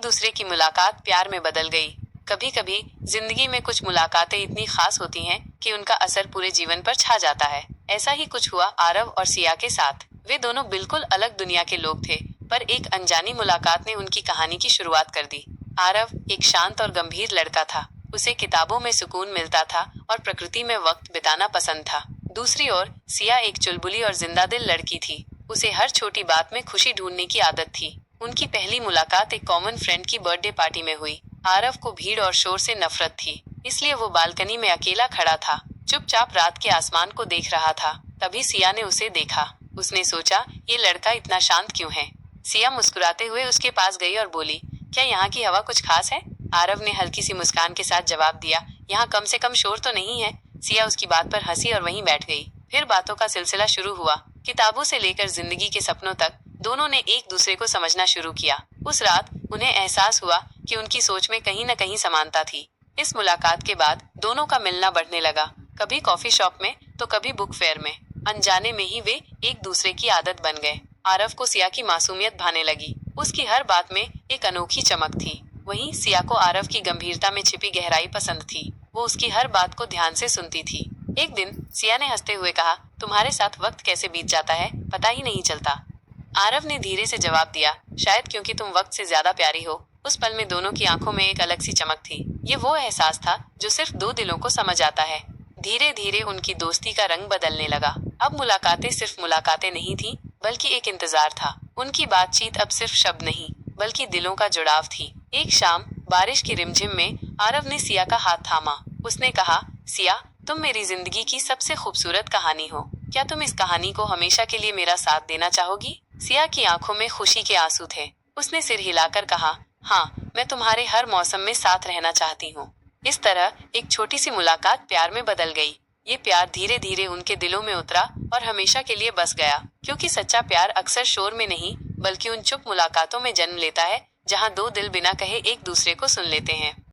दूसरे की मुलाकात प्यार में बदल गई। कभी कभी जिंदगी में कुछ मुलाकातें इतनी खास होती हैं कि उनका असर पूरे जीवन पर छा जाता है। ऐसा ही कुछ हुआ आरव और सिया के साथ। वे दोनों बिल्कुल अलग दुनिया के लोग थे, पर एक अनजानी मुलाकात ने उनकी कहानी की शुरुआत कर दी। आरव एक शांत और गंभीर लड़का था। उसे किताबों में सुकून मिलता था और प्रकृति में वक्त बिताना पसंद था। दूसरी ओर सिया एक चुलबुली और जिंदादिल लड़की थी। उसे हर छोटी बात में खुशी ढूंढने की आदत थी। उनकी पहली मुलाकात एक कॉमन फ्रेंड की बर्थडे पार्टी में हुई। आरव को भीड़ और शोर से नफरत थी, इसलिए वो बालकनी में अकेला खड़ा था, चुपचाप रात के आसमान को देख रहा था। तभी सिया ने उसे देखा। उसने सोचा, ये लड़का इतना शांत क्यों है। सिया मुस्कुराते हुए उसके पास गई और बोली, क्या यहाँ की हवा कुछ खास है? आरव ने हल्की सी मुस्कान के साथ जवाब दिया, यहाँ कम से कम शोर तो नहीं है। सिया उसकी बात पर हंसी और वहीं बैठ गई। फिर बातों का सिलसिला शुरू हुआ। किताबों से लेकर जिंदगी के सपनों तक दोनों ने एक दूसरे को समझना शुरू किया। उस रात उन्हें एहसास हुआ कि उनकी सोच में कहीं न कहीं समानता थी। इस मुलाकात के बाद दोनों का मिलना बढ़ने लगा, कभी कॉफी शॉप में तो कभी बुक फेयर में। अनजाने में ही वे एक दूसरे की आदत बन गए। आरव को सिया की मासूमियत भाने लगी। उसकी हर बात में एक अनोखी चमक थी। वहीं सिया को आरव की गंभीरता में छिपी गहराई पसंद थी। वो उसकी हर बात को ध्यान से सुनती थी। एक दिन सिया ने हंसते हुए कहा, तुम्हारे साथ वक्त कैसे बीत जाता है, पता ही नहीं चलता। आरव ने धीरे से जवाब दिया, शायद क्योंकि तुम वक्त से ज्यादा प्यारी हो। उस पल में दोनों की आंखों में एक अलग सी चमक थी। ये वो एहसास था जो सिर्फ दो दिलों को समझ आता है। धीरे धीरे उनकी दोस्ती का रंग बदलने लगा। अब मुलाकातें सिर्फ मुलाकातें नहीं थी, बल्कि एक इंतजार था। उनकी बातचीत अब सिर्फ शब्द नहीं, बल्कि दिलों का जुड़ाव थी। एक शाम बारिश की रिमझिम में आरव ने सिया का हाथ थामा। उसने कहा, सिया, तुम मेरी जिंदगी की सबसे खूबसूरत कहानी हो। क्या तुम इस कहानी को हमेशा के लिए मेरा साथ देना चाहोगी? सिया की आंखों में खुशी के आंसू थे। उसने सिर हिलाकर कहा, हाँ, मैं तुम्हारे हर मौसम में साथ रहना चाहती हूँ। इस तरह एक छोटी सी मुलाकात प्यार में बदल गई। ये प्यार धीरे धीरे उनके दिलों में उतरा और हमेशा के लिए बस गया। क्योंकि सच्चा प्यार अक्सर शोर में नहीं, बल्कि उन चुप मुलाकातों में जन्म लेता है, जहाँ दो दिल बिना कहे एक दूसरे को सुन लेते हैं।